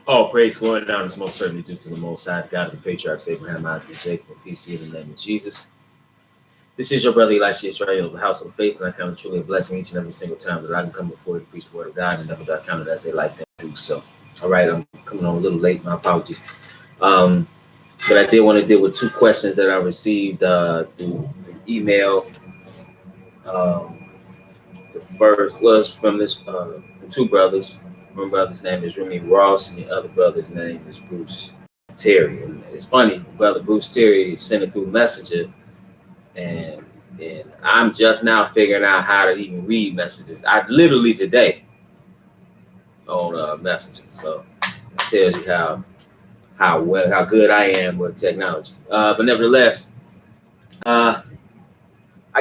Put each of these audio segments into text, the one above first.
All praise going down is most certainly due to the Most High, God of the patriarchs Abraham, Isaac, and Jacob. And peace to you in the name of Jesus. This is your brother Elisha Israel of the House of Faith, and I count it truly a blessing each and every single time that I can come before you to preach the word of God, and never do I count it as a like that do so. All right, I'm coming on a little late. My apologies. But I did want to deal with two questions that I received through email. The first was from from two brothers. One brother's name is Remmi Ross, and the other brother's name is Bruce Terry. And it's funny, brother Bruce Terry sent it through Messenger, and I'm just now figuring out how to even read messages. I literally today on Messenger, so it tells you how good I am with technology. But nevertheless, I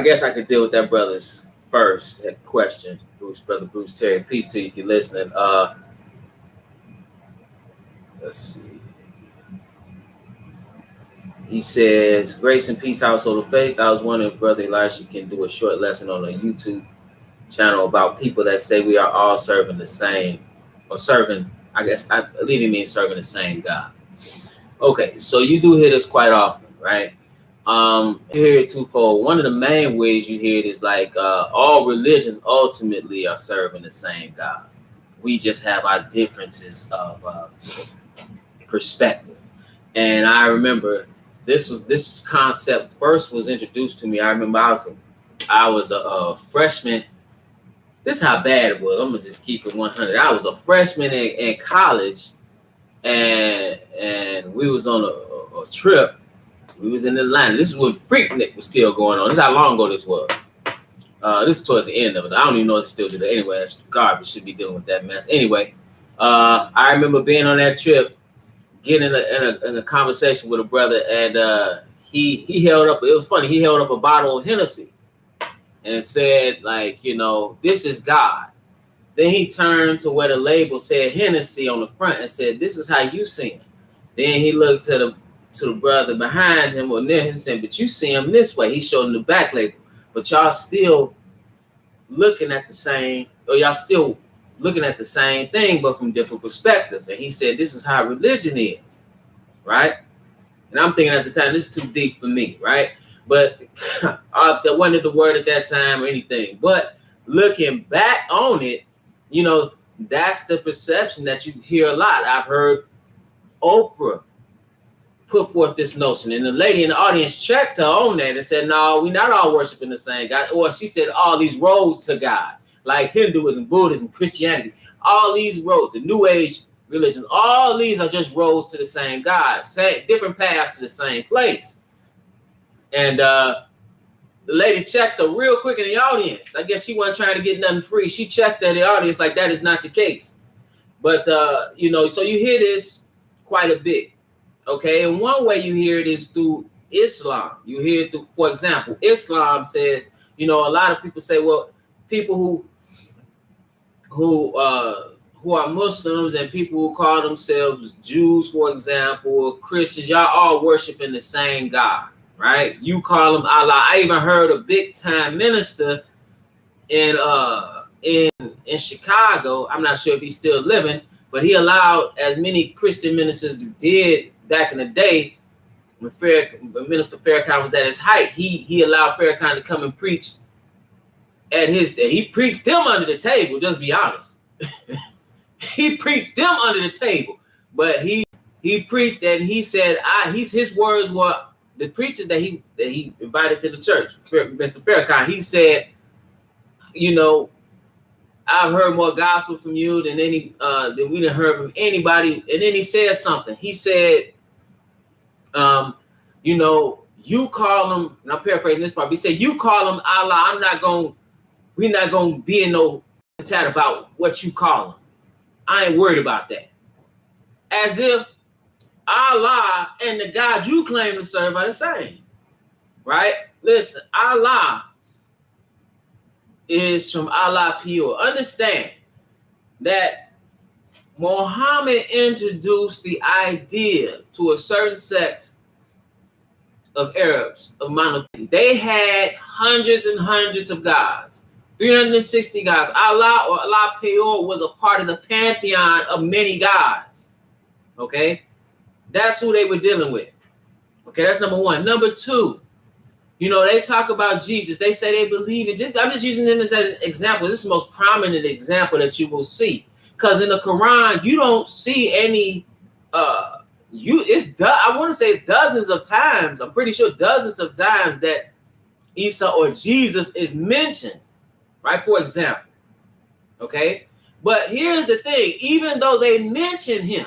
guess I could deal with that brother's first question. Brother Bruce Terry, peace to you if you're listening. Let's see. He says, grace and peace, household of faith. I was wondering if Brother Elisha can do a short lesson on a YouTube channel about people that say we are all serving the same, or serving, I believe he means serving the same God. Okay, so you do hear this quite often, right? You hear it twofold. One of the main ways you hear it is like all religions ultimately are serving the same God. We just have our differences of perspective. And I remember this concept first was introduced to me. I remember I was a freshman. This is how bad it was. I'm gonna just keep it 100. I was a freshman in college, and we was on a trip. We was in Atlanta. This is when Freaknik was still going on. This is how long ago this was. This is towards the end of it. I don't even know if they still do that. Anyway, that's garbage. Should be dealing with that mess. Anyway, I remember being on that trip, getting in a conversation with a brother, and he held up. It was funny. He held up a bottle of Hennessy and said, like, you know, this is God. Then he turned to where the label said Hennessy on the front and said, this is how you see him. Then he looked to the brother behind him or near him, saying, but you see him this way. He showed him the back label, but y'all still looking at the same, or y'all still looking at the same thing, but from different perspectives. And he said, this is how religion is, right? And I'm thinking at the time, this is too deep for me, right? But obviously I wasn't the word at that time or anything. But looking back on it, you know, that's the perception that you hear a lot. I've heard Oprah put forth this notion, and the lady in the audience checked her on that and said, no, we're not all worshiping the same God. Or she said all these roads to God, like Hinduism, Buddhism, Christianity, all these roads, the New Age religions, all these are just roads to the same God, different paths to the same place. And the lady checked her real quick in the audience. I guess she wasn't trying to get nothing free. She checked her in the audience like that is not the case. But, you know, so you hear this quite a bit. Okay, and one way you hear it is through Islam. You hear it through, for example, Islam says, you know, a lot of people say, well, people who are Muslims and people who call themselves Jews, for example, or Christians, y'all all worshiping the same God, right? You call him Allah. I even heard a big time minister in Chicago. I'm not sure if he's still living, but he allowed, as many Christian ministers did back in the day, when Minister Farrakhan was at his height, he allowed Farrakhan to come and preach at his day. He preached them under the table, just be honest. He preached them under the table. But he preached and he said, his words were, the preachers that he invited to the church, Mr. Farrakhan, he said, you know, I've heard more gospel from you than we didn't heard from anybody. And then he said something. He said, you know, you call him, and I'm paraphrasing this part, but he said, you call him Allah. We're not going to be in no chat about what you call him. I ain't worried about that. As if Allah and the God you claim to serve are the same, right? Listen, Allah is from Allah pure. Understand that Muhammad introduced the idea to a certain sect of Arabs, of monotheism. They had hundreds and hundreds of gods, 360 gods. Allah or Allah pure was a part of the pantheon of many gods. Okay, that's who they were dealing with. Okay, that's number one. Number two, you know, they talk about Jesus. They say they believe it. I'm just using them as an example. This is the most prominent example that you will see. Because in the Quran, you don't see any, I want to say dozens of times. I'm pretty sure dozens of times that Isa or Jesus is mentioned, right? For example, okay? But here's the thing. Even though they mention him,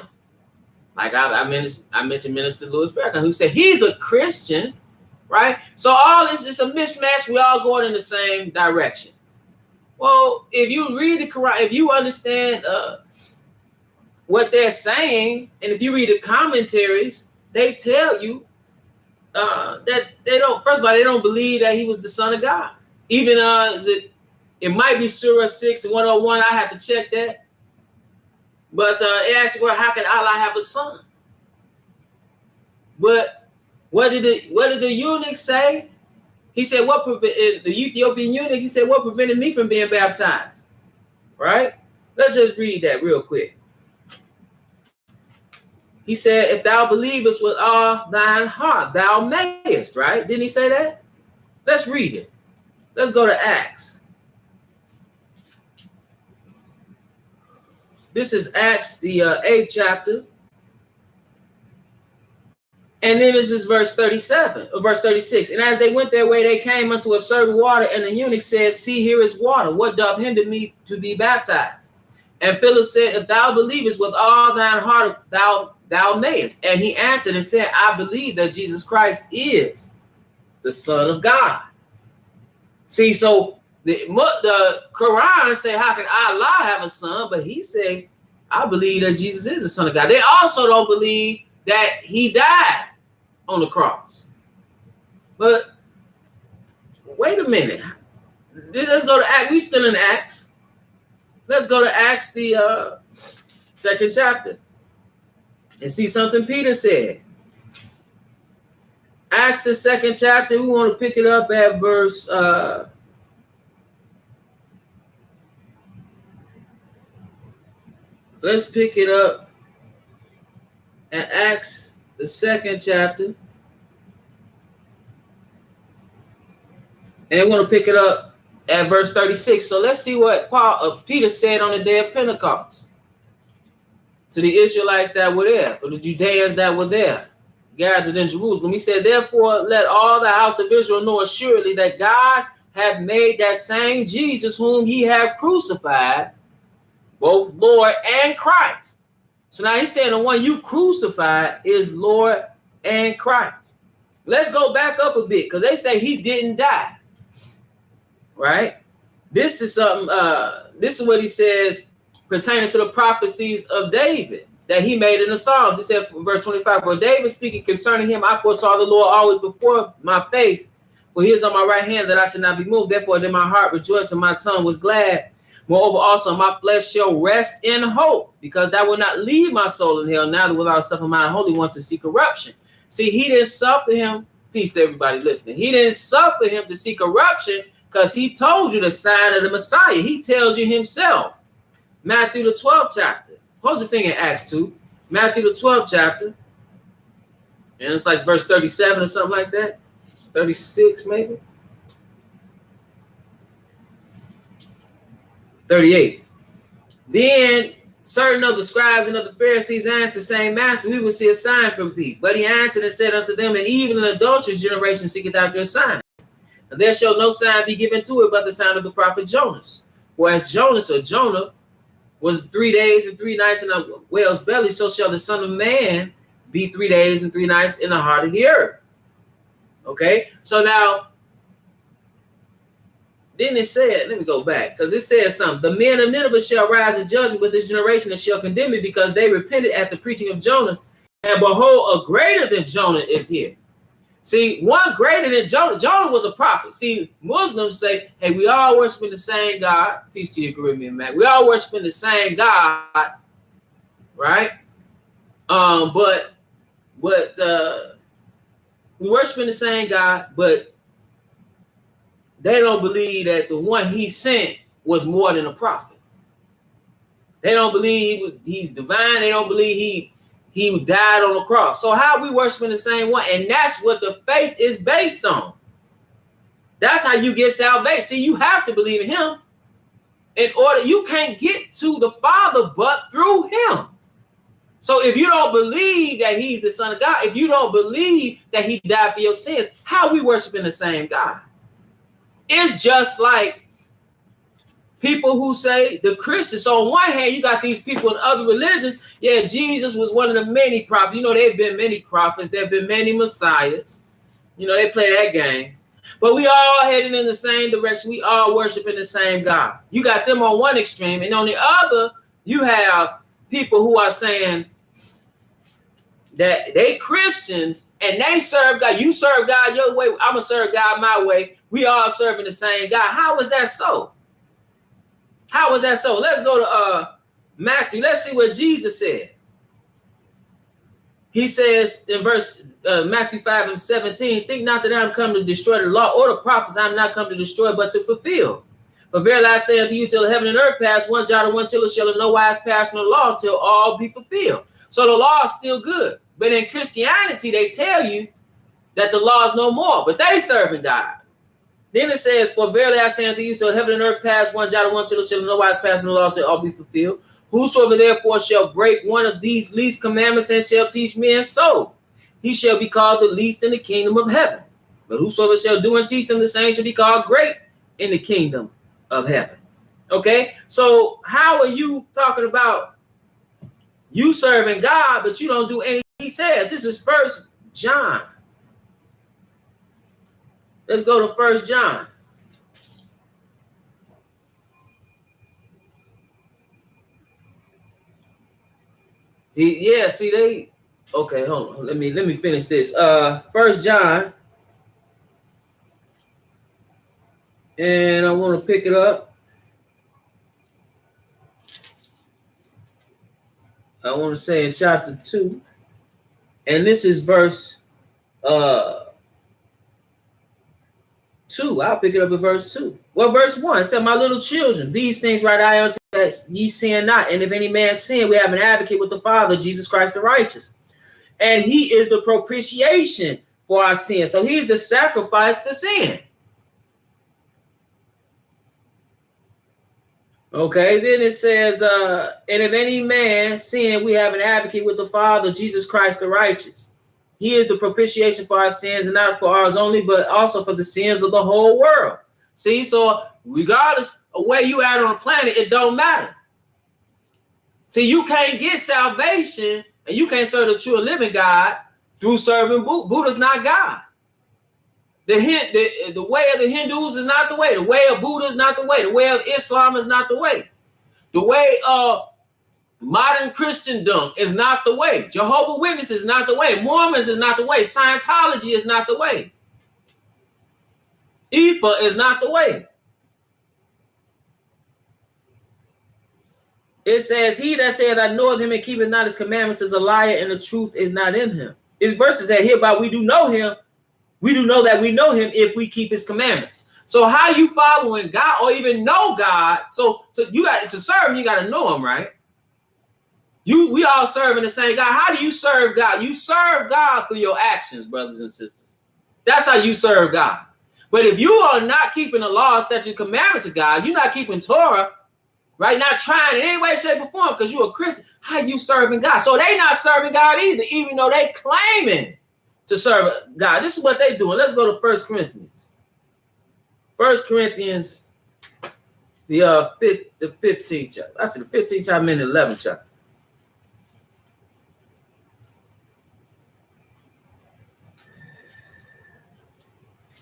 like I mentioned Minister Louis Farrakhan, who said he's a Christian, right? So all this is a mismatch. We all going in the same direction. Well, if you read the Quran, if you understand what they're saying, and if you read the commentaries, they tell you that they don't. First of all, they don't believe that he was the Son of God. Even it might be Surah 6 and 101. I have to check that. But it asks, well, how can Allah have a son? But what did the eunuch say? He said, the Ethiopian eunuch, he said, what prevented me from being baptized? Right? Let's just read that real quick. He said, if thou believest with all thine heart, thou mayest, right? Didn't he say that? Let's read it. Let's go to Acts. This is Acts, the 8th chapter. And then this is verse 37, or verse 36. And as they went their way, they came unto a certain water, and the eunuch said, see, here is water. What doth hinder me to be baptized? And Philip said, if thou believest with all thine heart, thou mayest. And he answered and said, I believe that Jesus Christ is the Son of God. See, so the Quran say, how can Allah have a son? But he said, I believe that Jesus is the Son of God. They also don't believe that he died on the cross. But wait a minute. Let's go to Acts. We still in Acts. Let's go to Acts, the 2nd chapter, and see something Peter said. Acts, the 2nd chapter, we want to pick it up at verse let's pick it up at Acts, the 2nd chapter. And I want to pick it up at verse 36. So let's see what Peter said on the day of Pentecost to the Israelites that were there, for the Judeans that were there, gathered in Jerusalem. He said, therefore, let all the house of Israel know assuredly that God hath made that same Jesus whom he had crucified, both Lord and Christ. So now he's saying the one you crucified is Lord and Christ. Let's go back up a bit, because they say he didn't die. Right? This is something, this is what he says pertaining to the prophecies of David that he made in the Psalms. He said, verse 25, for David speaking concerning him, I foresaw the Lord always before my face, for he is on my right hand that I should not be moved. Therefore did my heart rejoice and my tongue was glad. Moreover, also my flesh shall rest in hope, because thou will not leave my soul in hell, now that without suffer my Holy One to see corruption. See, he didn't suffer him. Peace to everybody listening. He didn't suffer him to see corruption, because he told you the sign of the Messiah. He tells you himself. Matthew the 12th chapter. Hold your finger in Acts 2. Matthew the 12th chapter. And it's like verse 37 or something like that. 36 maybe. 38. Then certain of the scribes and of the Pharisees answered, saying, Master, we will see a sign from thee. But he answered and said unto them, and even an adulterous generation seeketh after a sign. And there shall no sign be given to it but the sign of the prophet Jonas. For as Jonah was 3 days and 3 nights in a whale's belly, so shall the Son of Man be 3 days and 3 nights in the heart of the earth. Okay, so now, then it said, let me go back, because it says something. The men of Nineveh shall rise in judgment with this generation and shall condemn it, because they repented at the preaching of Jonah. And behold, a greater than Jonah is here. See, one greater than Jonah. Jonah was a prophet. See, Muslims say, hey, we all worshiping the same God. Peace to you, Caribbean man. We all worshiping the same God, right? But we worshiping the same God, but they don't believe that the one he sent was more than a prophet. They don't believe he's divine. They don't believe He died on the cross. So how are we worshiping the same one? And that's what the faith is based on. That's how you get salvation. See, you have to believe in him. In order, you can't get to the Father but through him. So if you don't believe that he's the Son of God, if you don't believe that he died for your sins, how are we worshiping the same God? It's just like people who say the Christians. So on one hand, you got these people in other religions. Yeah, Jesus was one of the many prophets. You know, there have been many prophets. There have been many messiahs. You know, they play that game. But we all heading in the same direction. We all worshiping the same God. You got them on one extreme. And on the other, you have people who are saying that they Christians and they serve God. You serve God your way. I'm going to serve God my way. We all serving the same God. How is that so? How is that so? Let's go to Matthew. Let's see what Jesus said. He says in verse Matthew 5:17, think not that I am come to destroy the law or the prophets. I am not come to destroy, but to fulfill. For verily I say unto you, till heaven and earth pass, one jot or one tittle shall in no wise pass from the law till all be fulfilled. So the law is still good. But in Christianity, they tell you that the law is no more, but they serving God. Then it says, for verily I say unto you, till heaven and earth pass, one jot or one tittle shall in no wise pass from the law till all be fulfilled. Whosoever therefore shall break one of these least commandments and shall teach men so, he shall be called the least in the kingdom of heaven. But whosoever shall do and teach them the same shall be called great in the kingdom of heaven. Okay, so how are you talking about you serving God, but you don't do anything he says? This is 1 John. Let's go to 1 John. Okay, hold on. Let me finish this. 1 John. And I want to pick it up. I want to say in chapter 2. And this is verse 2. I'll pick it up at verse 2. Well, verse 1 said, my little children, these things write I unto you, that ye sin not. And if any man sin, we have an advocate with the Father, Jesus Christ the righteous. And he is the propitiation for our sins. So he's the sacrifice for sin. Okay, then it says, and if any man sin, we have an advocate with the Father, Jesus Christ the righteous. He is the propitiation for our sins, and not for ours only, but also for the sins of the whole world. See, so regardless of where you at on the planet, it don't matter. See, you can't get salvation, and you can't serve the true and living God through serving Buddha. Buddha's not God. The way of the Hindus is not the way. The way of Buddha is not the way. The way of Islam is not the way. The way of modern Christendom is not the way. Jehovah's Witnesses is not the way. Mormons is not the way. Scientology is not the way. Ifa is not the way. It says, he that saith, I know him and keepeth not his commandments is a liar, and the truth is not in him. His verses that hereby we do know him. We do know that we know him if we keep his commandments. So how you following God or even know God? So you got to serve him, you got to know him, right? We all serving the same God. How do you serve God? You serve God through your actions, brothers and sisters. That's how you serve God. But if you are not keeping the law, statutes, commandments of God, you're not keeping Torah, right? Not trying in any way, shape, or form because you're a Christian. How you serving God? So they not serving God either, even though they claiming to serve God. This is what they doing. Let's go to 1 Corinthians. 1 Corinthians, the 15th chapter. I said the 15th chapter and the 11th chapter.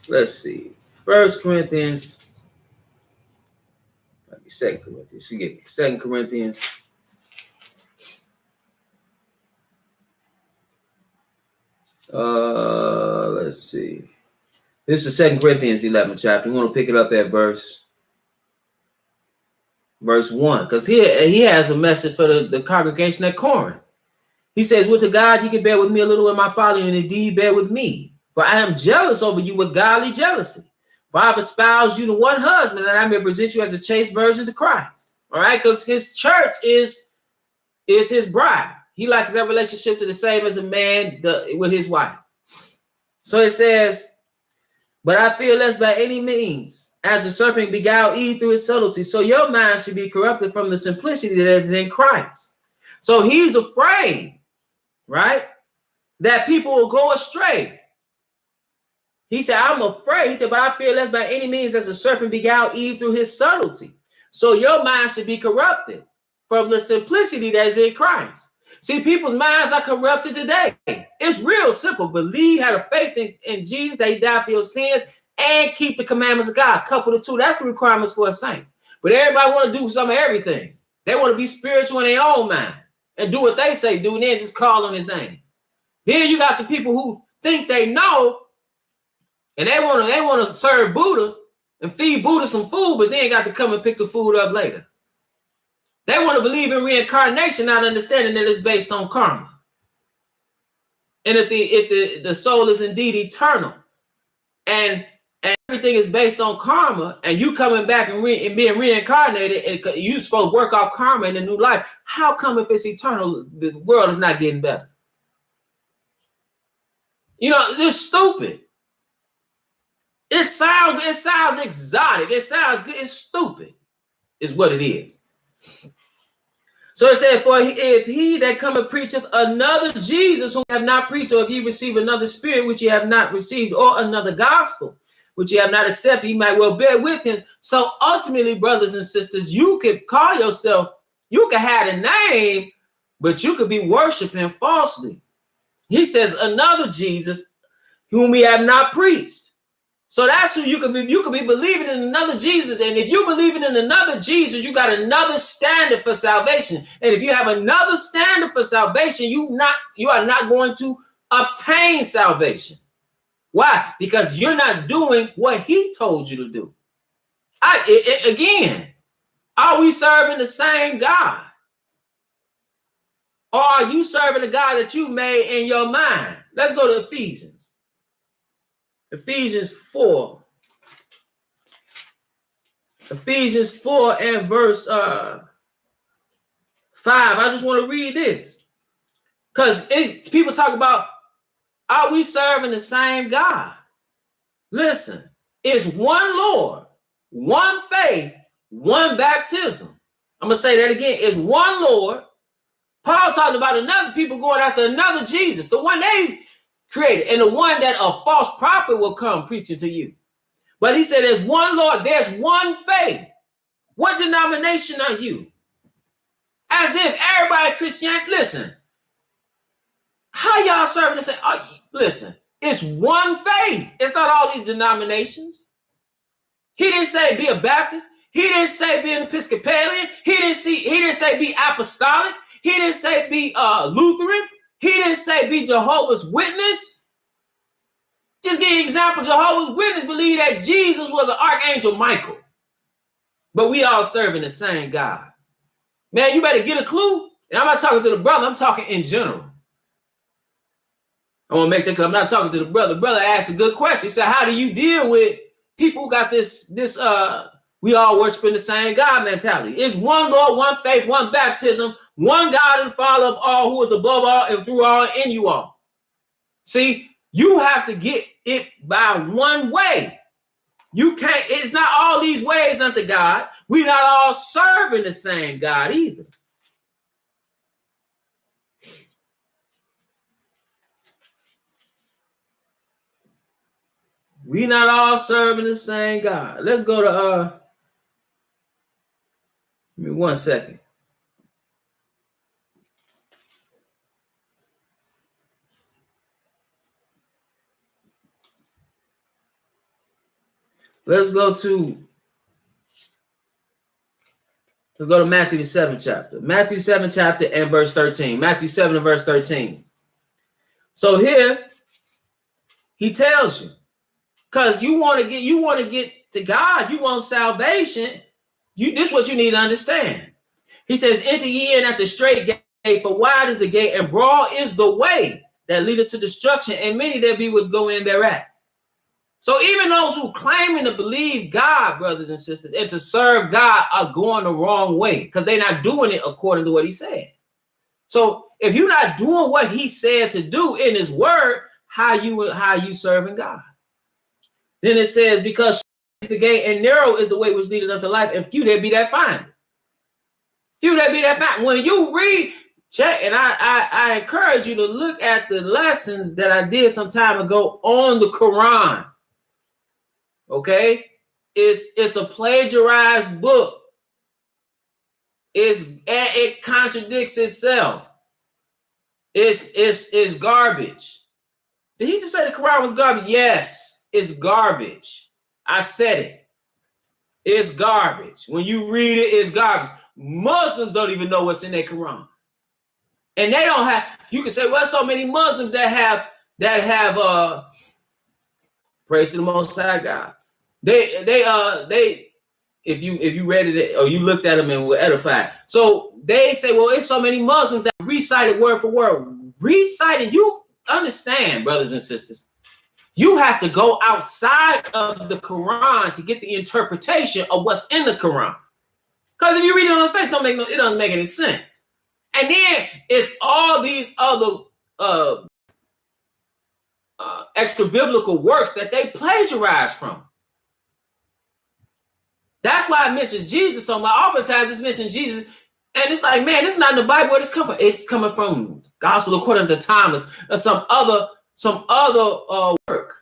Let's see. 1 Corinthians. 2 Corinthians. Forgive me. 2 Corinthians. Let's see. This is 2 Corinthians 11th chapter. We want to pick it up at verse 1. Because here he has a message for the congregation at Corinth. He says, would to God you can bear with me a little in my folly, and indeed bear with me. For I am jealous over you with godly jealousy. For I have espoused you to one husband, that I may present you as a chaste virgin to Christ. All right, because his church is his bride. He likes that relationship to the same as a man with his wife. So it says, but I fear lest by any means, as the serpent beguiled Eve through his subtlety, so your mind should be corrupted from the simplicity that is in Christ. So he's afraid, right, that people will go astray. He said, I'm afraid. He said, but I fear lest by any means, as the serpent beguiled Eve through his subtlety. So your mind should be corrupted from the simplicity that is in Christ. See, people's minds are corrupted today. It's real simple. Believe, have a faith in Jesus, that he died for your sins, and keep the commandments of God. Couple the two. That's the requirements for a saint. But everybody want to do some of everything. They want to be spiritual in their own mind and do what they say do, and then just call on his name. Then you got some people who think they know, and they want to serve Buddha and feed Buddha some food, but then got to come and pick the food up later. They want to believe in reincarnation, not understanding that it's based on karma. And if the soul is indeed eternal, and everything is based on karma, and you coming back and being reincarnated, and you supposed to work out karma in a new life, how come if it's eternal, the world is not getting better? You know, it's stupid. It sounds exotic. It sounds good. It's stupid, is what it is. So it said, for if he that cometh preacheth another Jesus whom ye have not preached, or if ye receive another spirit which ye have not received, or another gospel which ye have not accepted, ye might well bear with him. So ultimately, brothers and sisters, you could call yourself, you could have a name, but you could be worshiping falsely. He says, another Jesus whom we have not preached. So that's who you could be. You could be believing in another Jesus. And if you're believing in another Jesus, you got another standard for salvation. And if you have another standard for salvation, you are not going to obtain salvation. Why? Because you're not doing what he told you to do. Again, are we serving the same God? Or are you serving the God that you made in your mind? Let's go to Ephesians. Ephesians 4. Ephesians 4 and verse 5. I just want to read this. Because people talk about, are we serving the same God? Listen, it's one Lord, one faith, one baptism. I'm going to say that again. It's one Lord. Paul talked about another people going after another Jesus, the one they created, and the one that a false prophet will come preaching to you. But he said there's one Lord, there's one faith. What denomination are you? As if everybody Christian, listen, how y'all serving the same? Listen, it's one faith. It's not all these denominations. He didn't say be a Baptist. He didn't say be an Episcopalian. He didn't say be apostolic. He didn't say be Lutheran. He didn't say be Jehovah's Witness. Just give you an example. Jehovah's Witness believe that Jesus was an Archangel Michael. But we all serving the same God. Man, you better get a clue. And I'm not talking to the brother. I'm talking in general. I want to make that clear. I'm not talking to the brother. The brother asked a good question. He said, how do you deal with people who got this we all worshiping the same God mentality? It's one Lord, one faith, one baptism, one God and Father of all, who is above all and through all and in you all. See, you have to get it by one way. You can't, it's not all these ways unto God. We're not all serving the same God either. We're not all serving the same God. Let's go to give me 1 second. Let's go to Matthew the 7th chapter. Matthew 7th chapter and verse 13. Matthew 7 and verse 13. So here he tells you, because you want to get to God, you want salvation. This is what you need to understand. He says, enter ye in at the straight gate, for wide is the gate, and broad is the way that leadeth to destruction, and many there be which go in thereat. So even those who claiming to believe God, brothers and sisters, and to serve God are going the wrong way because they're not doing it according to what he said. So If you're not doing what he said to do in his word, how you serving God? Then it says, because the gate and narrow is the way which leadeth unto life, and few there be that find it. Few there be that find. When you read, check, and I encourage you to look at the lessons that I did some time ago on the Quran. Okay, it's a plagiarized book. It contradicts itself. It's garbage. Did he just say the Quran was garbage? Yes, it's garbage. I said it. It's garbage. When you read it, it's garbage. Muslims don't even know what's in their Quran. And they don't have, you can say, well, so many Muslims that have praise to the Most High God. They if you read it or you looked at them and were edified. So they say, well, it's so many Muslims that recited word for word. Recited, you understand, brothers and sisters. You have to go outside of the Quran to get the interpretation of what's in the Quran. Because if you read it on the face, it doesn't make any sense. And then it's all these other extra biblical works that they plagiarize from. That's why I mentioned Jesus so much. Oftentimes it's mentioned Jesus, and it's like, man, this is not in the Bible. Where this come from? It's coming from Gospel according to Thomas or some other work,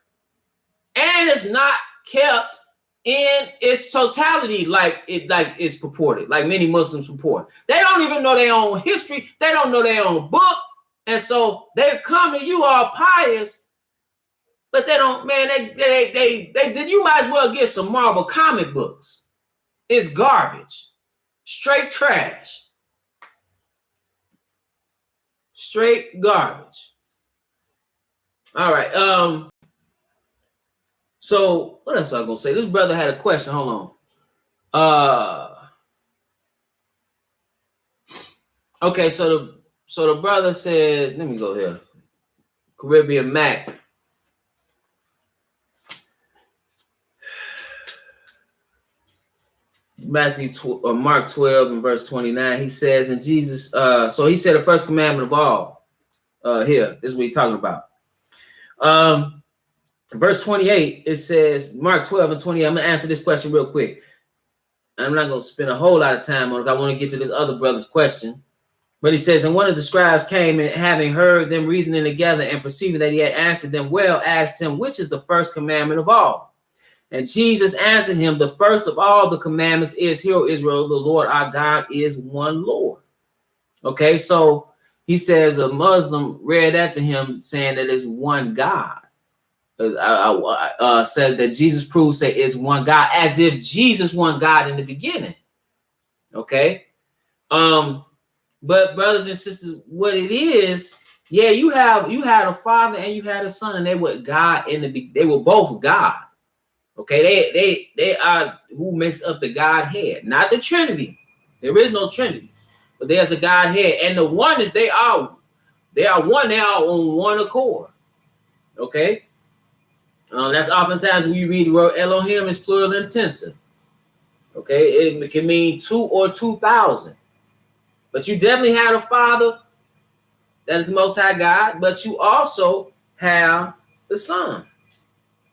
and it's not kept in its totality like it's purported, like many Muslims purport. They don't even know their own history. They don't know their own book, and so they come to you all pious, but they don't. Man, they you might as well get some Marvel comic books. It's garbage. Straight trash. Straight garbage. All right. So what else I was gonna say? This brother had a question. Hold on. Okay, so the brother said, let me go here. Caribbean Mac. Mark 12 and verse 29, he says, and Jesus, so he said the first commandment of all, here, this is what he's talking about. Verse 28, it says, Mark 12 and 28, I'm going to answer this question real quick. I'm not going to spend a whole lot of time on it. I want to get to this other brother's question. But he says, and one of the scribes came and having heard them reasoning together and perceiving that he had answered them well, asked him, which is the first commandment of all? And Jesus answered him, the first of all the commandments is, hear, O Israel, the Lord our God is one Lord. Okay, so he says a Muslim read that to him saying that it's one God. Says that Jesus proves that it's one God, as if Jesus one God in the beginning. Okay. But brothers and sisters, what it is, yeah, you had a father and you had a son, and they were God they were both God. Okay, they are who makes up the Godhead, not the Trinity. There is no Trinity, but there's a Godhead, and the one is they are one. They are on one accord. Okay, that's oftentimes when you read the word Elohim is plural intensive. Okay, it can mean 2 or 2,000, but you definitely had a Father that is the Most High God, but you also have the Son.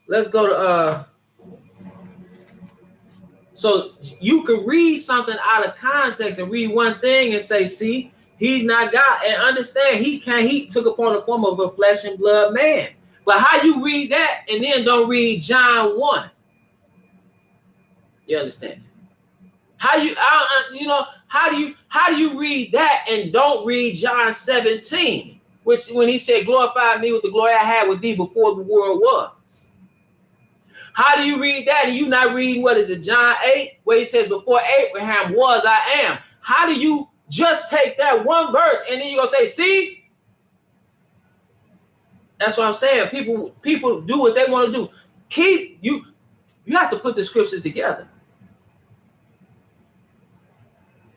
Let's go to So you could read something out of context and read one thing and say, see, he's not God. And understand he took upon the form of a flesh and blood man. But how you read that and then don't read John 1? You understand? How do you read that and don't read John 17? Which when he said, glorify me with the glory I had with thee before the world was. How do you read that and you not reading, what is it, John 8, where he says, before Abraham was, I am? How do you just take that one verse and then you're going to say, see? That's what I'm saying. People do what they want to do. You have to put the scriptures together.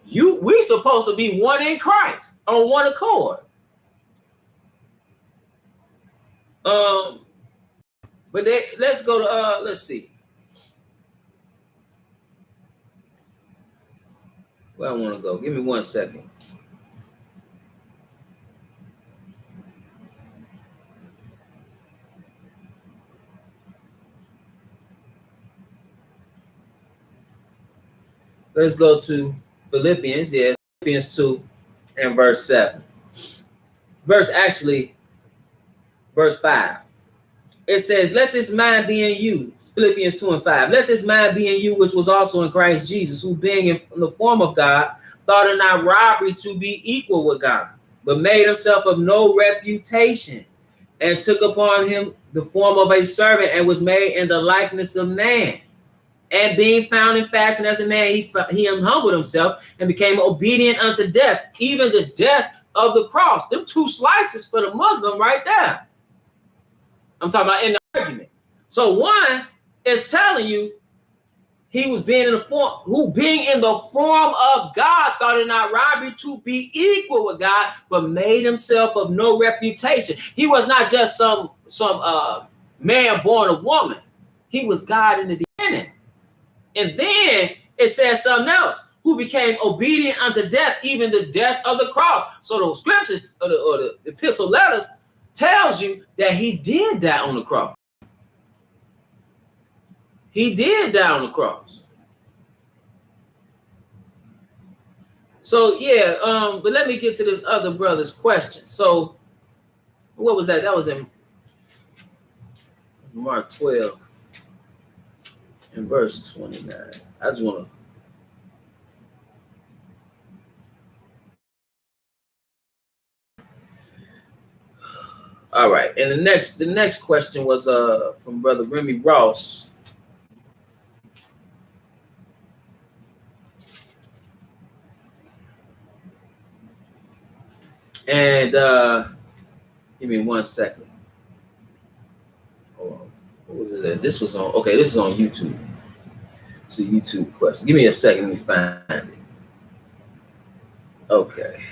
We supposed to be one in Christ, on one accord. But let's go to, let's see. Where I want to go. Give me 1 second. Let's go to Philippians. Yes, Philippians 2 and verse 7. Verse 5. It says, let this mind be in you. Philippians 2 and 5. Let this mind be in you, which was also in Christ Jesus, who being in the form of God, thought it not robbery to be equal with God, but made himself of no reputation, and took upon him the form of a servant, and was made in the likeness of man. And being found in fashion as a man, he humbled himself and became obedient unto death, even the death of the cross. Them two slices for the Muslim right there. I'm talking about in the argument. So one is telling you he was being in the form of God, thought it not robbery to be equal with God, but made himself of no reputation. He was not just some man born of woman. He was God in the beginning. And then it says something else, who became obedient unto death, even the death of the cross. So the scriptures or the epistle letters tells you that he did die on the cross. He did die on the cross. So yeah, but let me get to this other brother's question. So what was that? That was in Mark 12 and verse 29. I just want to all right. And the next question was from Brother Remmi Ross. And give me 1 second. Hold on. What was it? This was on this is on YouTube. It's a YouTube question. Give me a second, let me find it. Okay.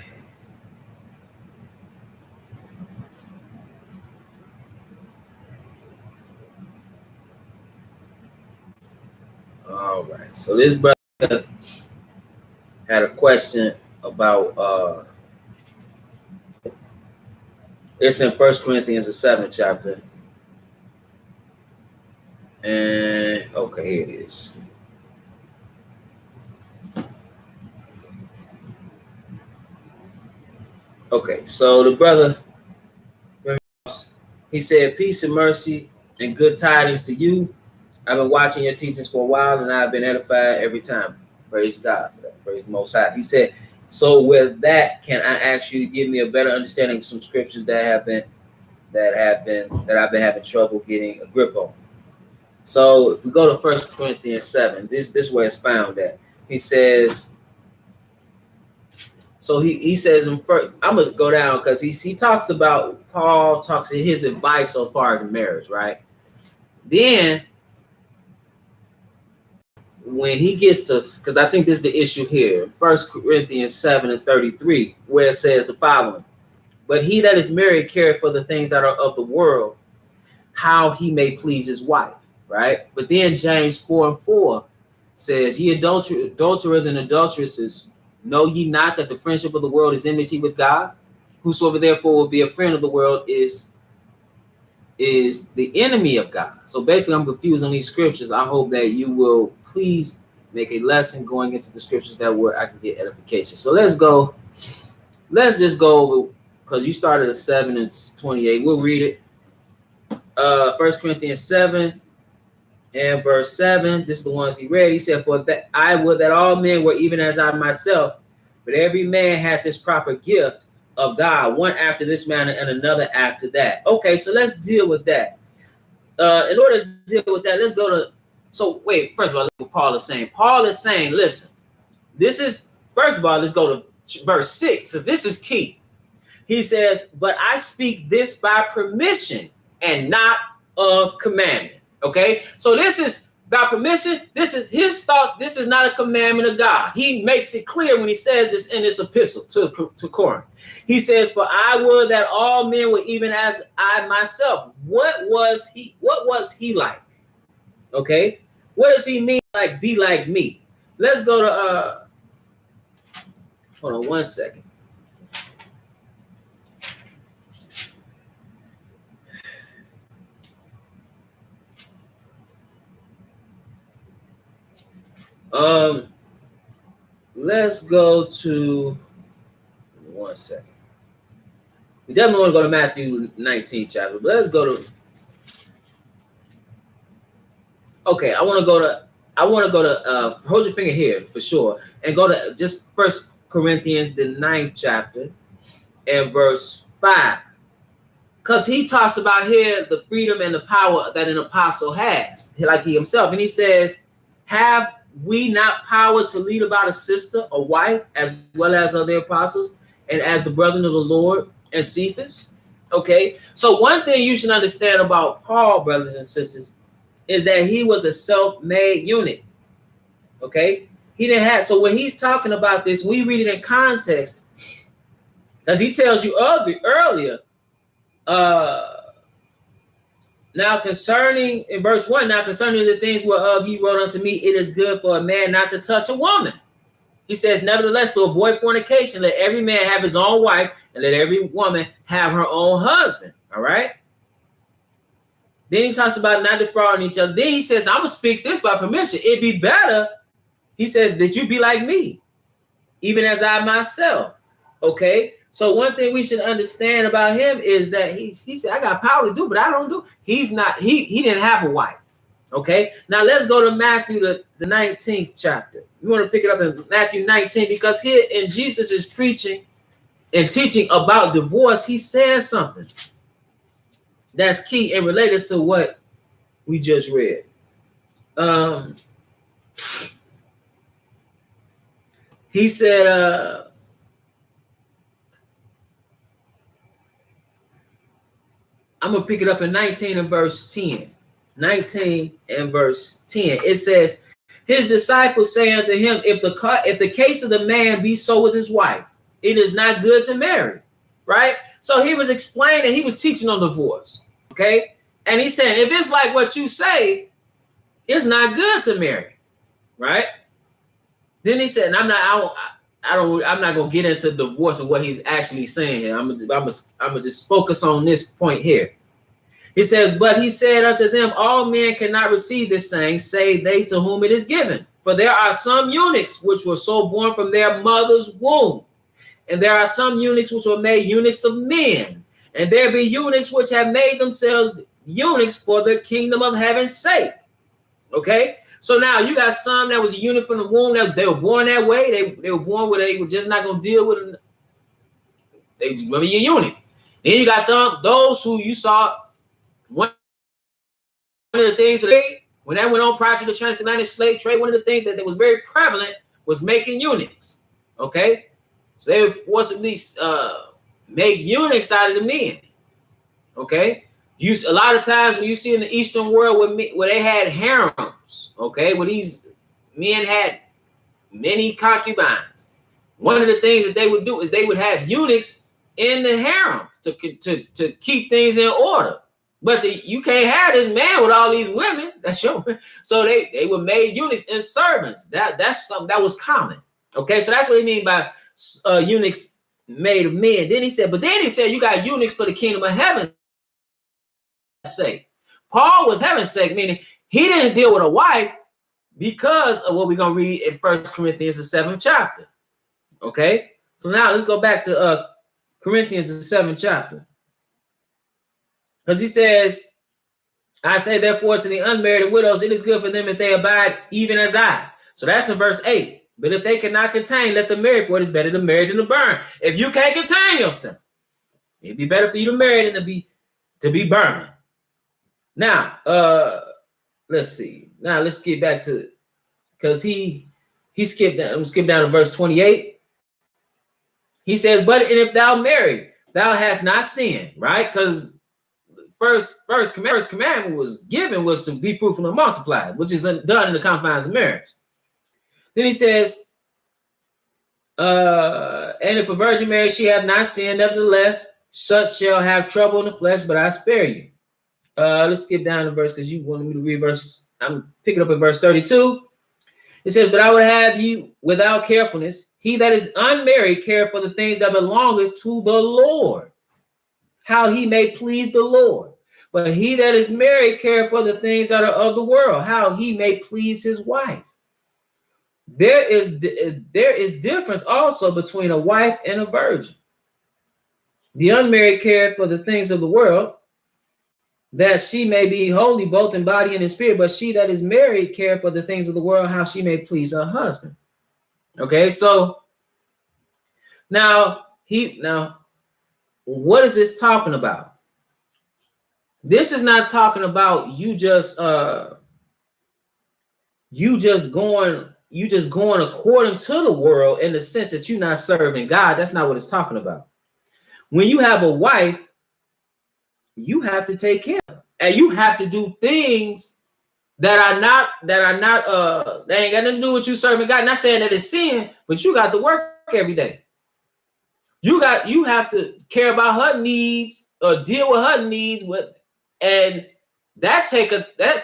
All right. So this brother had a question about it's in 1 Corinthians the 7th chapter. And okay, here it is. Okay, so the brother, he said, peace and mercy and good tidings to you. I've been watching your teachings for a while, and I've been edified every time. Praise God for that. Praise the Most High. He said, so with that, can I ask you to give me a better understanding of some scriptures that I've been having trouble getting a grip on? So if we go to 1 Corinthians 7, this where it's found at. He says, so he says in first, I'm gonna go down because he talks about Paul talks in his advice so far as marriage, right? Then when he gets to, because I think this is the issue here, 1 Corinthians 7 and 33, where it says the following: but he that is married careth for the things that are of the world, how he may please his wife, right? But then James 4 and 4 says, ye adulterers and adulteresses, know ye not that the friendship of the world is enmity with God? Whosoever therefore will be a friend of the world is the enemy of God. So basically, I'm confused on these scriptures. I hope that you will please make a lesson going into the scriptures that where I can get edification. So let's just go over, because you started at 7 and 28. We'll read it. 1 Corinthians 7 and verse 7. This is the ones he read. He said, for that I would that all men were even as I myself, but every man hath this proper gift of God, one after this manner and another after that. Okay, so let's deal with that. In order to deal with that, let's go to, so wait, first of all, look what Paul is saying. Paul is saying, listen, this is, first of all, let's go to verse 6, because this is key. He says, but I speak this by permission and not of commandment. Okay, so this is by permission. This is his thoughts. This is not a commandment of God. He makes it clear when he says this in this epistle to Corinth. He says, for I would that all men were even as I myself. What was he like? Okay, what does he mean like be like me? Let's go to hold on 1 second. let's go to 1 second. We definitely want to go to Matthew 19 chapter, but let's go to. Okay, I want to go to. Hold your finger here for sure, and go to just First Corinthians the 9th chapter, and verse 5, because he talks about here the freedom and the power that an apostle has, like he himself, and he says, "Have we not power to lead about a sister, a wife, as well as other apostles, and as the brethren of the Lord and Cephas?" Okay, so one thing you should understand about Paul, brothers and sisters, is that he was a self-made unit. Okay, he didn't have. So when he's talking about this, we read it in context, as he tells you earlier. Now concerning, in verse 1, now concerning the things whereof he wrote unto me, it is good for a man not to touch a woman. He says, nevertheless, to avoid fornication, let every man have his own wife, and let every woman have her own husband. All right. Then he talks about not defrauding each other. Then he says, I'm going to speak this by permission. It'd be better, he says, that you be like me, even as I myself. Okay. So one thing we should understand about him is that he said, I got power to do, but I don't do. He's not, he didn't have a wife. Okay. Now let's go to Matthew, the 19th chapter. We want to pick it up in Matthew 19, because here in Jesus is preaching and teaching about divorce. He says something that's key and related to what we just read. He said, I'm going to pick it up in 19 and verse 10. 19 and verse 10. It says, his disciples say unto him, if the case of the man be so with his wife, it is not good to marry. Right? So he was explaining, he was teaching on divorce. Okay? And he's saying, if it's like what you say, it's not good to marry. Right? Then he said, and I'm not going to get into divorce and what he's actually saying here. I'm gonna just focus on this point here. He says, but he said unto them, all men cannot receive this saying, save they to whom it is given. For there are some eunuchs which were so born from their mother's womb. And there are some eunuchs which were made eunuchs of men. And there be eunuchs which have made themselves eunuchs for the kingdom of heaven's sake. Okay? So now you got some that was a eunuch from the womb. That they were born that way. They were born where they were just not going to deal with it. They were a eunuch. Then you got those who you saw. One of the things that when that went on prior to the transatlantic slave trade, one of the things that was very prevalent was making eunuchs. Okay? So they would forcibly make eunuchs out of the men. Okay? A lot of times when you see in the Eastern world where they had harems, okay, where these men had many concubines, one of the things that they would do is they would have eunuchs in the harem to keep things in order. But you can't have this man with all these women. That's your. So they were made eunuchs and servants. That's something that was common. Okay, so that's what he mean by eunuchs made of men. Then he said you got eunuchs for the kingdom of heaven. Sake. Paul was heaven's sake, meaning he didn't deal with a wife because of what we're going to read in 1 Corinthians, the 7th chapter. Okay? So now let's go back to Corinthians, the 7th chapter. Because he says, I say therefore to the unmarried widows, it is good for them if they abide even as I. So that's in verse 8. But if they cannot contain, let them marry, for it is better to marry than to burn. If you can't contain yourself, it'd be better for you to marry than to be burning. Now, let's see. Now let's get back to, because he skipped down. I'm skip down to verse 28. He says, but and if thou marry, thou hast not sinned, right? Because first commandment was given was to be fruitful and multiply, which is done in the confines of marriage. Then he says, and if a virgin marry, she have not sinned, nevertheless, such shall have trouble in the flesh, but I spare you. Let's skip down to verse because you wanted me to read verse. I'm picking up at verse 32. It says, but I would have you without carefulness. He that is unmarried care for the things that belong to the Lord, how he may please the Lord. But he that is married care for the things that are of the world, how he may please his wife. there is difference also between a wife and a virgin. The unmarried cared for the things of the world, that she may be holy both in body and in spirit, but she that is married care for the things of the world, how she may please her husband. Okay, so now what is this talking about? This is not talking about you just going according to the world in the sense that you're not serving God. That's not what it's talking about. When you have a wife, you have to take care of her, and you have to do things that ain't got nothing to do with you serving God. Not saying that it's sin, but you got to work every day. You have to care about her needs or deal with her needs and that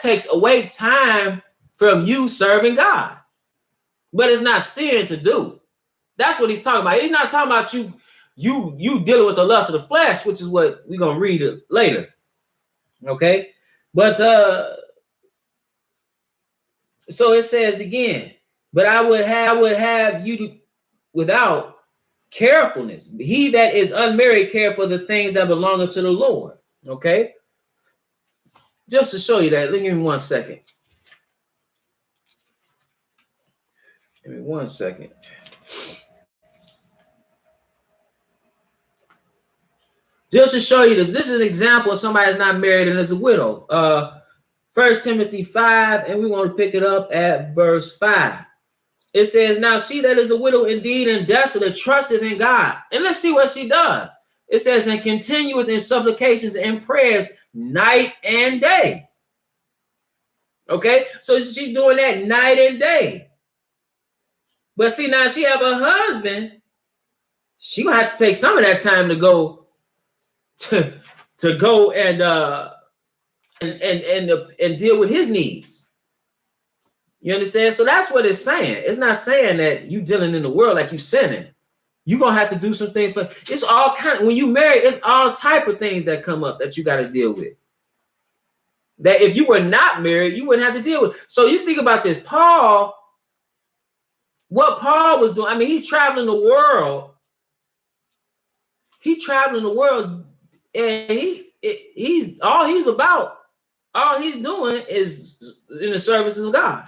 takes away time from you serving God. But it's not sin to do. That's what he's talking about. He's not talking about you dealing with the lust of the flesh, which is what we're gonna read later. Okay, but so it says again, but I would have you without carefulness. He that is unmarried care for the things that belong to the Lord. Okay, just to show you that, give me 1 second. Give me 1 second. Just to show you this is an example of somebody that's not married and is a widow. 1 Timothy 5, and we want to pick it up at verse 5. It says, now she that is a widow indeed and desolate trusteth in God. And let's see what she does. It says, and continueth in supplications and prayers night and day. Okay, so she's doing that night and day. But see, now she have a husband. She gonna have to take some of that time to go and deal with his needs. You understand? So that's what it's saying. It's not saying that you dealing in the world like you sinning. You're gonna have to do some things for it's all kind of, when you marry, it's all type of things that come up that you got to deal with. That if you were not married, you wouldn't have to deal with. So you think about this, what Paul was doing. I mean, he's traveling the world. And all he's doing is in the services of God.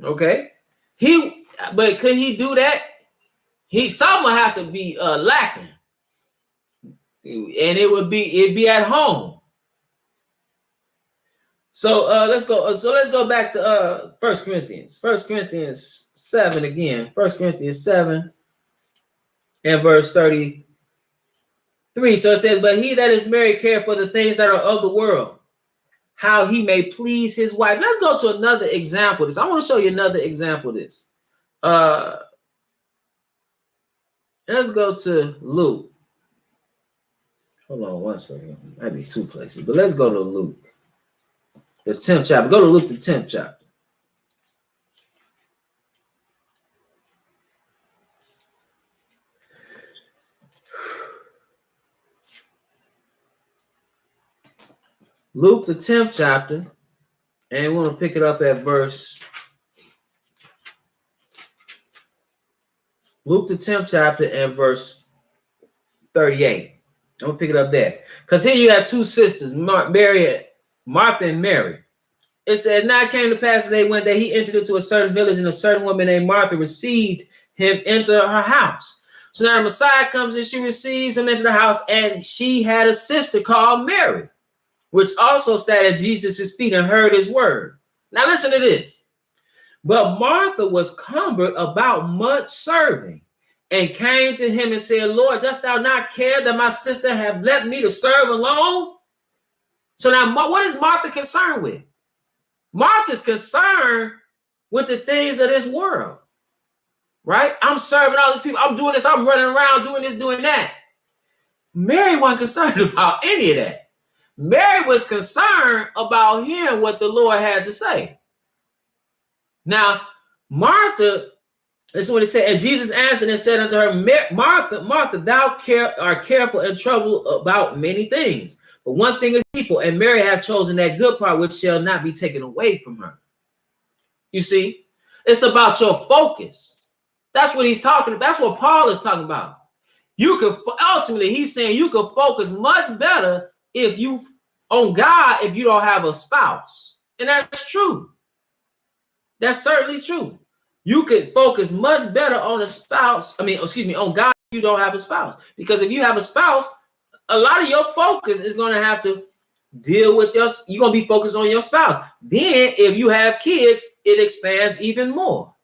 Okay, but could he do that? Some would have to be lacking, and it'd be at home. So let's go. So let's go back to 1 Corinthians. 1 Corinthians 7 again. 1 Corinthians 7 and verse 33. So it says, but he that is married care for the things that are of the world, how he may please his wife. Let's go to another example of this. I want to show you another example of this. Let's go to Luke. Hold on 1 second. Might be 2 places, but let's go to Luke, the 10th chapter. Go to Luke, the 10th chapter. Luke, the 10th chapter, and we want to pick it up at Luke, the 10th chapter, and verse 38. I'm going to pick it up there. Because here you have 2 sisters, Martha and Mary. It says, now it came to pass as they went that he entered into a certain village, and a certain woman named Martha received him into her house. So now the Messiah comes and she receives him into the house, and she had a sister called Mary, which also sat at Jesus' feet and heard his word. Now listen to this. But Martha was cumbered about much serving, and came to him and said, Lord, dost thou not care that my sister have left me to serve alone? So now what is Martha concerned with? Martha's concerned with the things of this world, right? I'm serving all these people. I'm doing this. I'm running around doing this, doing that. Mary wasn't concerned about any of that. Mary was concerned about hearing what the Lord had to say. Now, Martha, this is what it said. And Jesus answered and said unto her, Martha, Martha, thou art careful and troubled about many things. But one thing is needful, and Mary hath chosen that good part which shall not be taken away from her. You see? It's about your focus. That's what he's talking about. That's what Paul is talking about. You could ultimately, he's saying you could focus much better on God if you don't have a spouse. And that's true. That's certainly true. You could focus much better on on God if you don't have a spouse. Because if you have a spouse, a lot of your focus is going to have to deal with you're going to be focused on your spouse. Then if you have kids, it expands even more.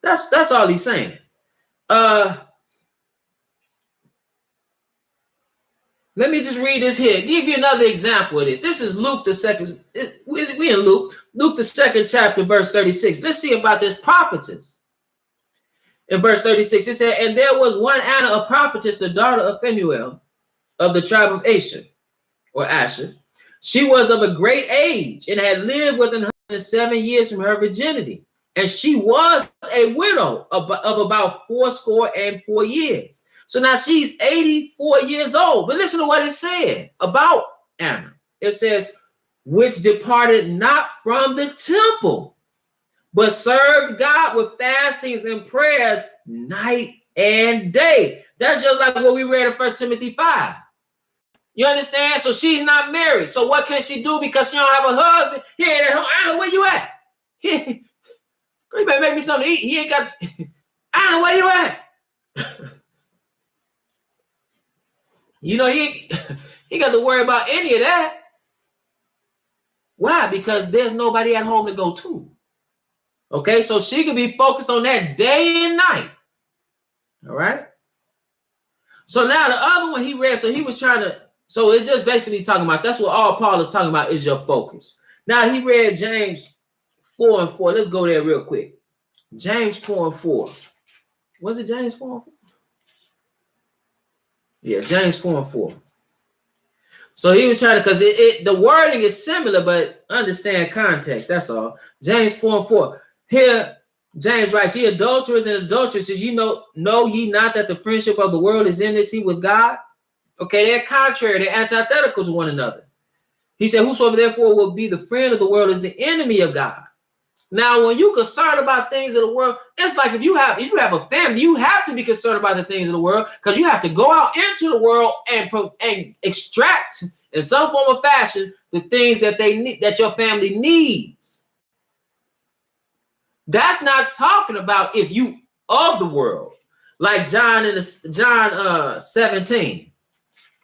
That's all he's saying. Let me just read this here. Give you another example of this. This is Luke the second. We in Luke the second chapter, verse 36. Let's see about this prophetess. In verse 36, it said, and there was one Anna, a prophetess, the daughter of Phanuel, of the tribe of Asher. She was of a great age and had lived within 107 years from her virginity. And she was a widow of about 84 years. So now she's 84 years old. But listen to what it said about Anna. It says, which departed not from the temple, but served God with fastings and prayers night and day. That's just like what we read in 1 Timothy 5. You understand? So she's not married. So what can she do because she don't have a husband? He ain't at home. Anna, where you at? You better make me something to eat. He ain't got. Anna, where you at? You know, he got to worry about any of that. Why? Because there's nobody at home to go to. Okay, so she could be focused on that day and night. All right. So now the other one he read, so he was trying to, so it's just basically talking about, that's what all Paul is talking about is your focus. Now he read James 4:4. Let's go there real quick. James 4:4. Was it James 4:4? Yeah, James 4:4. So he was trying to, because the wording is similar, but understand context. That's all. James 4:4. Here, James writes, ye adulterers and adulteresses, you know ye not that the friendship of the world is enmity with God? Okay, they're contrary, they're antithetical to one another. He said, whosoever therefore will be the friend of the world is the enemy of God. Now, when you're concerned about things of the world, it's like if you have a family, you have to be concerned about the things of the world because you have to go out into the world and extract in some form of fashion the things that they need, that your family needs. That's not talking about if you of the world, like John 17.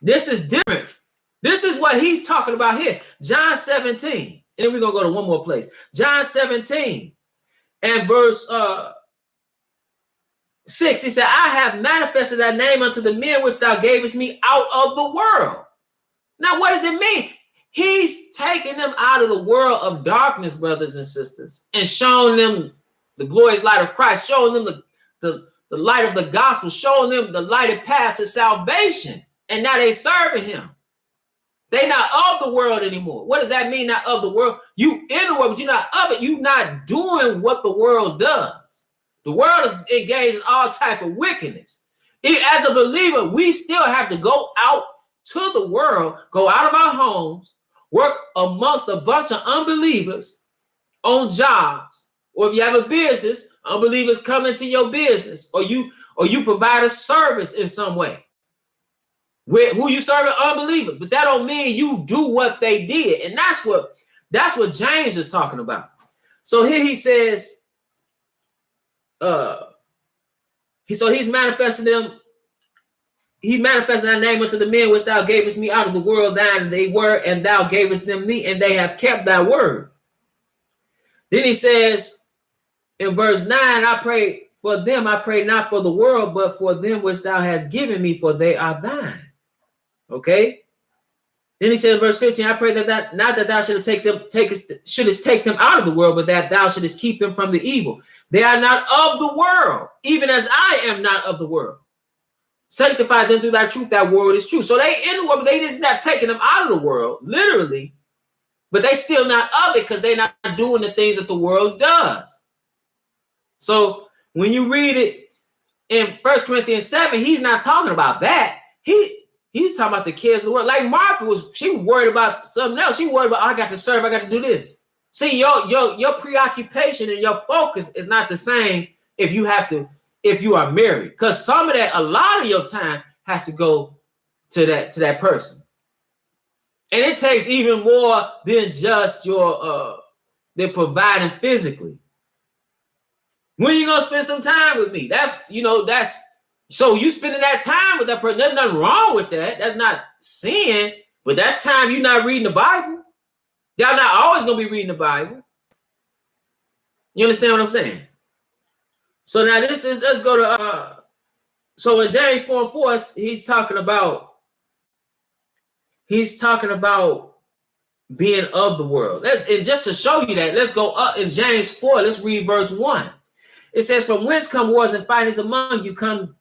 This is different. This is what he's talking about here. John 17. And then we're going to go to one more place. John 17 and verse 6. He said, I have manifested thy name unto the men which thou gavest me out of the world. Now, what does it mean? He's taking them out of the world of darkness, brothers and sisters, and showing them the glorious light of Christ, showing them the light of the gospel, showing them the lighted path to salvation. And now they serving him. They're not of the world anymore. What does that mean, not of the world? You in the world, but you're not of it. You're not doing what the world does. The world is engaged in all type of wickedness. As a believer, we still have to go out to the world, go out of our homes, work amongst a bunch of unbelievers on jobs. Or if you have a business, unbelievers come into your business, or you provide a service in some way. Who you serving? Unbelievers, but that don't mean you do what they did, and that's what James is talking about. So here he says, he's manifesting them. He manifested thy name unto the men which thou gavest me out of the world. Thine they were, and thou gavest them me, and they have kept thy word. Then he says in verse 9, I pray for them. I pray not for the world, but for them which thou hast given me, for they are thine. Okay. Then he said in verse 15, I pray that not that thou shouldest take them out of the world, but that thou shouldest keep them from the evil. They are not of the world, even as I am not of the world. Sanctify them through thy truth. That word is true. So they in the world, but they just not taking them out of the world, literally, but they still not of it because they're not doing the things that the world does. So when you read it in 1 Corinthians 7, he's not talking about that. He's talking about the cares of the world. Like Martha she was worried about something else. She worried about, I got to serve, I got to do this. See, your preoccupation and your focus is not the same if you are married. Because some of that, a lot of your time has to go to that person. And it takes even more than just than providing physically. When you gonna spend some time with me? That's so you spending that time with that person. There's nothing wrong with that. That's not sin, but that's time you're not reading the Bible. Y'all not always gonna be reading the Bible. You understand what I'm saying? So now let's go to so in James 4:4, he's talking about being of the world. And just to show you that, let's go up in James 4. Let's read verse 1. It says, "From whence come wars and fightings among you? Come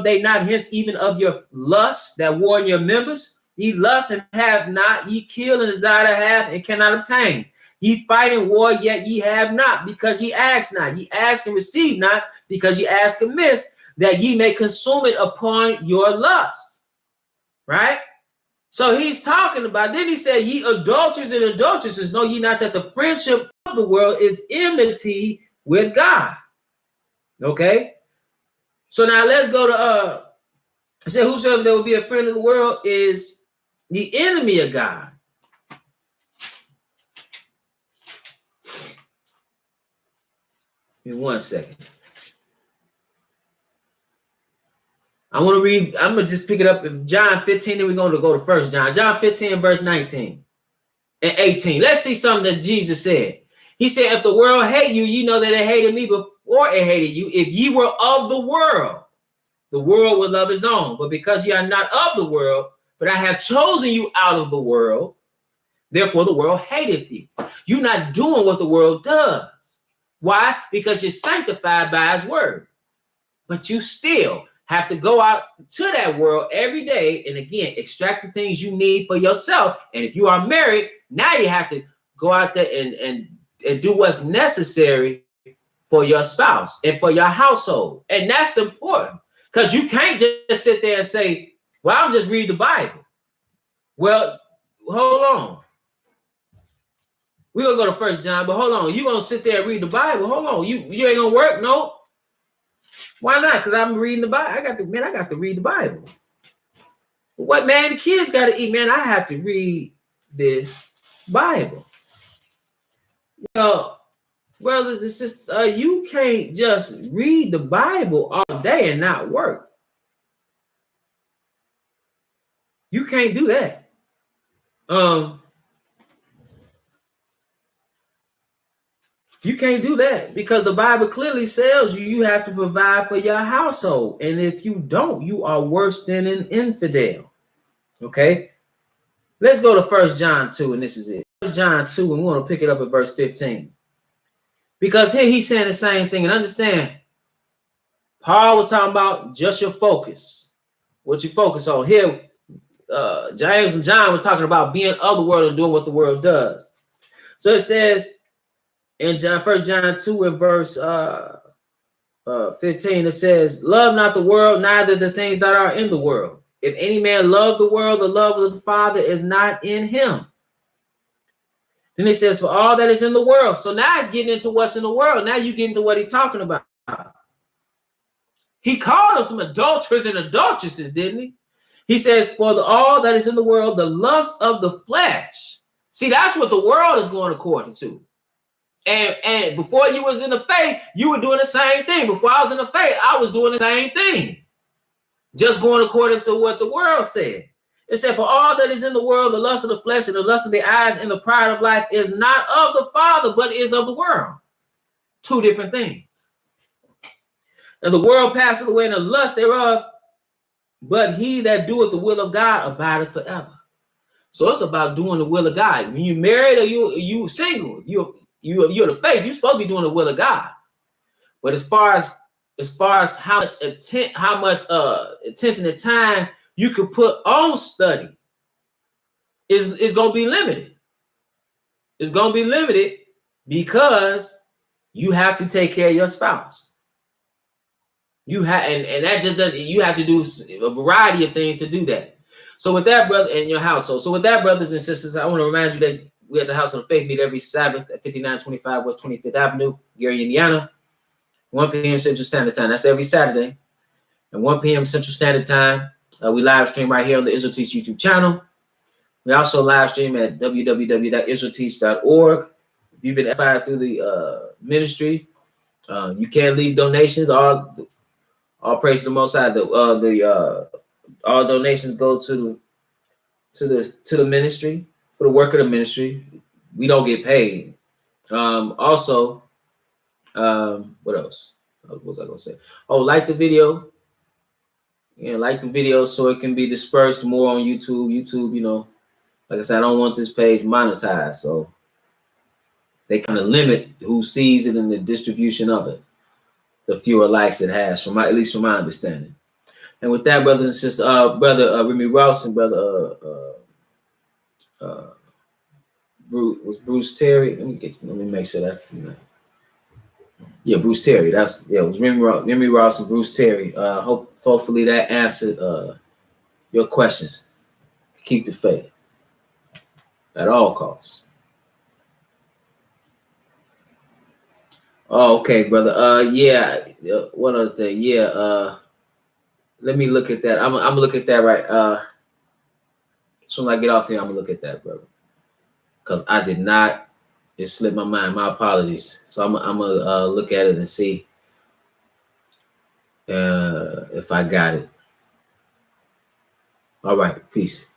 they not hence even of your lusts that war in your members? Ye lust and have not, ye kill and desire to have and cannot obtain. Ye fight in war, yet ye have not, because ye ask not. Ye ask and receive not, because ye ask amiss, that ye may consume it upon your lust." Right? So he's talking about, then he said, "Ye adulterers and adulteresses, know ye not that the friendship of the world is enmity with God?" Okay? So now let's go to it said, "Whosoever there will be a friend of the world is the enemy of God." Give me 1 second. I want to read, I'm going to just pick it up in John 15, then we're going to go to 1 John. John 15, verse 19 and 18. Let's see something that Jesus said. He said, "If the world hate you, you know that it hated me before it hated you. If ye were of the world would love his own. But because ye are not of the world, but I have chosen you out of the world, therefore the world hateth you." You're not doing what the world does. Why? Because you're sanctified by his word. But you still have to go out to that world every day and again extract the things you need for yourself. And if you are married, now you have to go out there and do what's necessary for your spouse and for your household. And that's important, because you can't just sit there and say, "Well, I'm just reading the Bible." Well, hold on. We're gonna go to 1 John, but hold on. You gonna sit there and read the Bible? Hold on. You ain't gonna work? No. Why not? Because I'm reading the Bible. I got to read the Bible. What, man? The kids got to eat, man. I have to read this Bible. Well, brothers and sisters, you can't just read the Bible all day and not work. You can't do that. You can't do that, because the Bible clearly tells you have to provide for your household. And if you don't, you are worse than an infidel. Okay? Let's go to 1 John 2, and this is it. 1 John 2, and we want to pick it up at verse 15. Because here he's saying the same thing. And understand, Paul was talking about just your focus. What you focus on. Here, James and John were talking about being of the world and doing what the world does. So it says, in 1 John 2 and verse 15, it says, "Love not the world, neither the things that are in the world. If any man love the world, the love of the Father is not in him." Then he says, "For all that is in the world." So now it's getting into what's in the world. Now you get into what he's talking about. He called us some adulterers and adulteresses, didn't he? He says, "For all that is in the world, the lust of the flesh." See, that's what the world is going according to. And before you was in the faith, you were doing the same thing. Before I was in the faith, I was doing the same thing. Just going according to what the world said. It said, "For all that is in the world, the lust of the flesh and the lust of the eyes and the pride of life is not of the Father, but is of the world." Two different things. "And the world passeth away and the lust thereof, but he that doeth the will of God abideth forever." So it's about doing the will of God. When you married or you single, you're the faith, you're supposed to be doing the will of God. But as far as how much attention and time you could put on study is going to be limited. It's going to be limited because you have to take care of your spouse. You have, and that just doesn't, you have to do a variety of things to do that. So with that, brother, in your household. So with that, brothers and sisters, I want to remind you that We at the House of Faith meet every Sabbath at 5925 West 25th Avenue, Gary, Indiana. 1 p.m. Central Standard Time. That's every Saturday. At 1 p.m. Central Standard Time. We live stream right here on the Israel Teach YouTube channel. We also live stream at www.israelteach.org. If you've been edified through the ministry, you can leave donations. All praise to the Most High. All donations go to the ministry, for the work of the ministry. We don't get paid. Also, what else? What was I gonna say? Oh, like the video. Like the video so it can be dispersed more on YouTube. YouTube, like I said, I don't want this page monetized, so they kind of limit who sees it and the distribution of it. The fewer likes it has, at least from my understanding. And with that, brothers and sisters, brother Remmi Rouse and brother Bruce Terry. Let me make sure that's Bruce Terry. It was Remmi Rouse and Bruce Terry. Hopefully that answered your questions. Keep the faith at all costs. Oh, okay, brother. One other thing. Let me look at that. I'm gonna look at that right. As soon as I get off here, I'm gonna look at that, brother. Because I did not. It slipped my mind. My apologies. So I'm gonna look at it and see if I got it. All right. Peace.